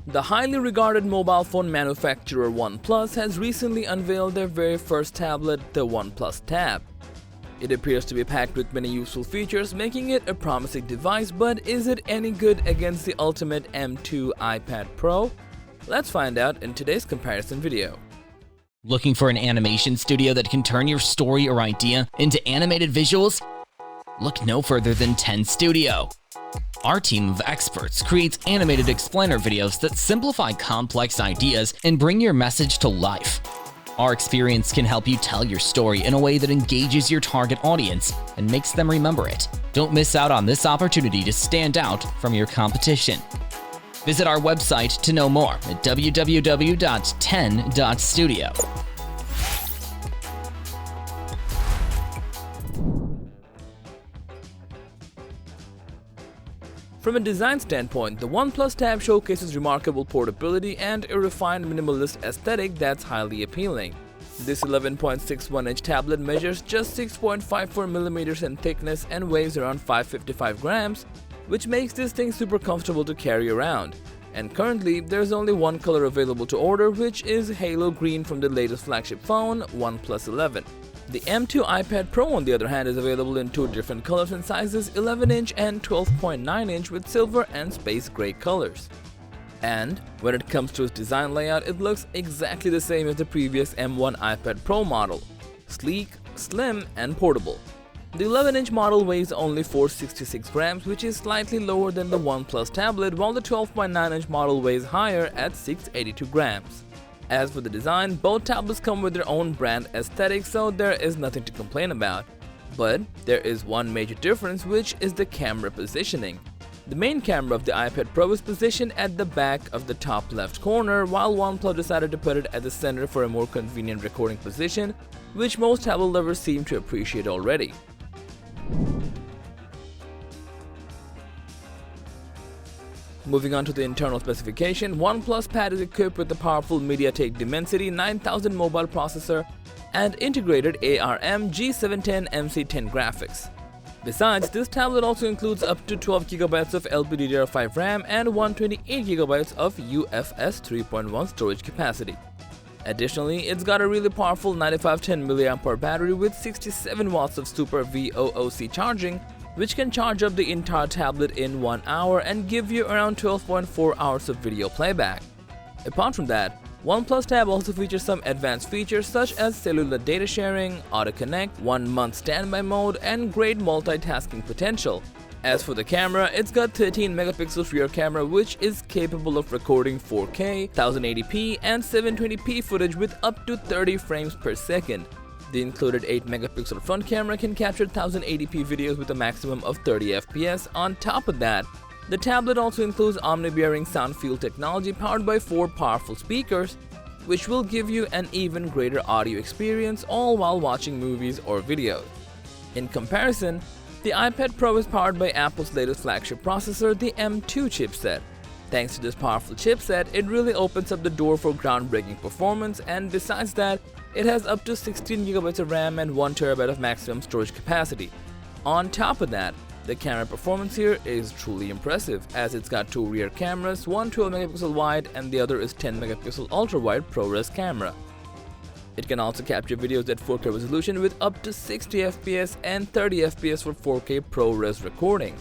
The highly regarded mobile phone manufacturer OnePlus has recently unveiled their very first tablet, the OnePlus Tab. It appears to be packed with many useful features, making it a promising device, but is it any good against the ultimate M2 iPad Pro? Let's find out in today's comparison video. Looking for an animation studio that can turn your story or idea into animated visuals? Look no further than 10 Studio. Our team of experts creates animated explainer videos that simplify complex ideas and bring your message to life. Our experience can help you tell your story in a way that engages your target audience and makes them remember it. Don't miss out on this opportunity to stand out from your competition. Visit our website to know more at www.10.studio. From a design standpoint, the OnePlus Tab showcases remarkable portability and a refined minimalist aesthetic that's highly appealing. This 11.61-inch tablet measures just 6.54mm in thickness and weighs around 555 grams, which makes this thing super comfortable to carry around. And currently, there's only one color available to order, which is Halo Green from the latest flagship phone, OnePlus 11. The M2 iPad Pro, on the other hand, is available in two different colors and sizes, 11-inch and 12.9-inch with silver and space gray colors. And when it comes to its design layout, it looks exactly the same as the previous M1 iPad Pro model: sleek, slim, and portable. The 11-inch model weighs only 466 grams, which is slightly lower than the OnePlus tablet, while the 12.9-inch model weighs higher at 682 grams. As for the design, both tablets come with their own brand aesthetic, so there is nothing to complain about. But there is one major difference, which is the camera positioning. The main camera of the iPad Pro is positioned at the back of the top left corner, while OnePlus decided to put it at the center for a more convenient recording position, which most tablet lovers seem to appreciate already. Moving on to the internal specification, OnePlus Pad is equipped with the powerful MediaTek Dimensity 9000 mobile processor and integrated ARM G710 MC10 graphics. Besides, this tablet also includes up to 12GB of LPDDR5 RAM and 128GB of UFS 3.1 storage capacity. Additionally, it's got a really powerful 9510 mAh battery with 67 watts of Super VOOC charging, which can charge up the entire tablet in 1 hour and give you around 12.4 hours of video playback. Apart from that, OnePlus Tab also features some advanced features such as cellular data sharing, auto connect, 1-month standby mode, and great multitasking potential. As for the camera, it's got 13 megapixel rear camera, which is capable of recording 4K, 1080p, and 720p footage with up to 30 frames per second. The included 8 megapixel front camera can capture 1080p videos with a maximum of 30 FPS. On top of that, the tablet also includes omni-bearing sound field technology powered by 4 powerful speakers, which will give you an even greater audio experience, all while watching movies or videos. In comparison, the iPad Pro is powered by Apple's latest flagship processor, the M2 chipset. Thanks to this powerful chipset, it really opens up the door for groundbreaking performance, and besides that, it has up to 16GB of RAM and 1TB of maximum storage capacity. On top of that, the camera performance here is truly impressive, as it's got 2 rear cameras, one 12MP wide and the other is 10MP ultra-wide ProRes camera. It can also capture videos at 4K resolution with up to 60fps and 30fps for 4K ProRes recording.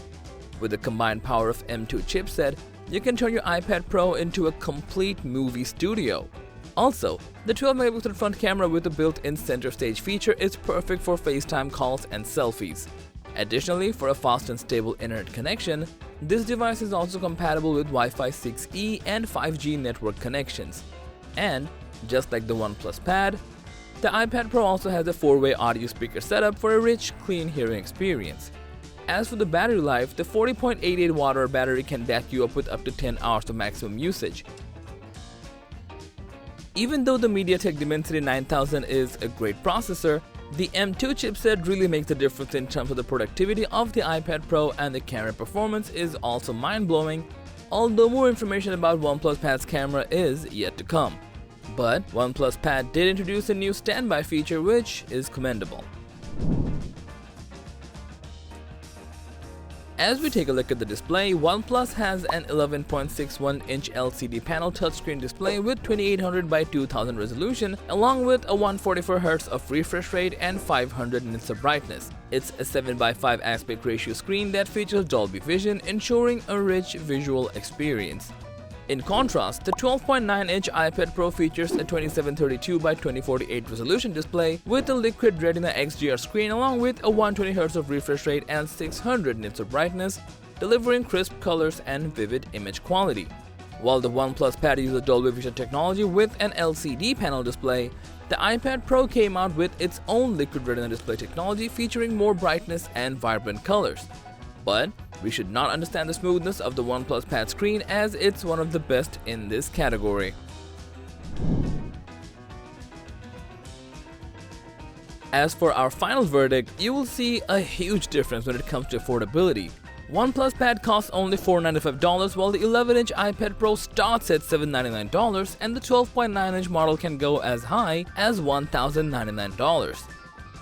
With the combined power of M2 chipset, you can turn your iPad Pro into a complete movie studio. Also, the 12MP front camera with the built-in center stage feature is perfect for FaceTime calls and selfies. Additionally, for a fast and stable internet connection, this device is also compatible with Wi-Fi 6E and 5G network connections. And, just like the OnePlus Pad, the iPad Pro also has a 4-way audio speaker setup for a rich, clean hearing experience. As for the battery life, the 40.88 watt-hour battery can back you up with up to 10 hours of maximum usage. Even though the MediaTek Dimensity 9000 is a great processor, the M2 chipset really makes the difference in terms of the productivity of the iPad Pro, and the camera performance is also mind-blowing, although more information about OnePlus Pad's camera is yet to come. But OnePlus Pad did introduce a new standby feature, which is commendable. As we take a look at the display, OnePlus has an 11.61-inch LCD panel touchscreen display with 2800 by 2000 resolution, along with a 144 Hz of refresh rate and 500 nits of brightness. It's a 7:5 aspect ratio screen that features Dolby Vision, ensuring a rich visual experience. In contrast, the 12.9-inch iPad Pro features a 2732 by 2048 resolution display with a Liquid Retina XDR screen, along with a 120 Hz of refresh rate and 600 nits of brightness, delivering crisp colors and vivid image quality. While the OnePlus Pad uses Dolby Vision technology with an LCD panel display, the iPad Pro came out with its own Liquid Retina display technology featuring more brightness and vibrant colors. But we should not understand the smoothness of the OnePlus Pad screen, as it's one of the best in this category. As for our final verdict, you will see a huge difference when it comes to affordability. OnePlus Pad costs only $495, while the 11-inch iPad Pro starts at $799, and the 12.9-inch model can go as high as $1,099.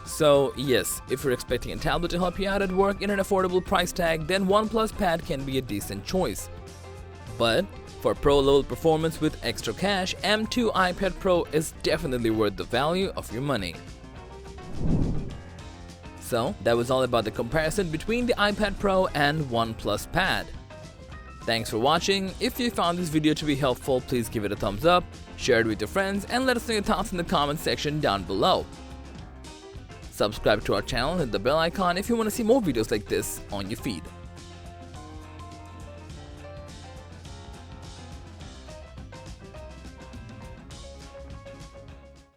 So yes, if you're expecting a tablet to help you out at work in an affordable price tag, then OnePlus Pad can be a decent choice. But for pro-level performance with extra cash, M2 iPad Pro is definitely worth the value of your money. So that was all about the comparison between the iPad Pro and OnePlus Pad. Thanks for watching. If you found this video to be helpful, please give it a thumbs up, share it with your friends, and let us know your thoughts in the comment section down below. Subscribe to our channel and hit the bell icon if you want to see more videos like this on your feed.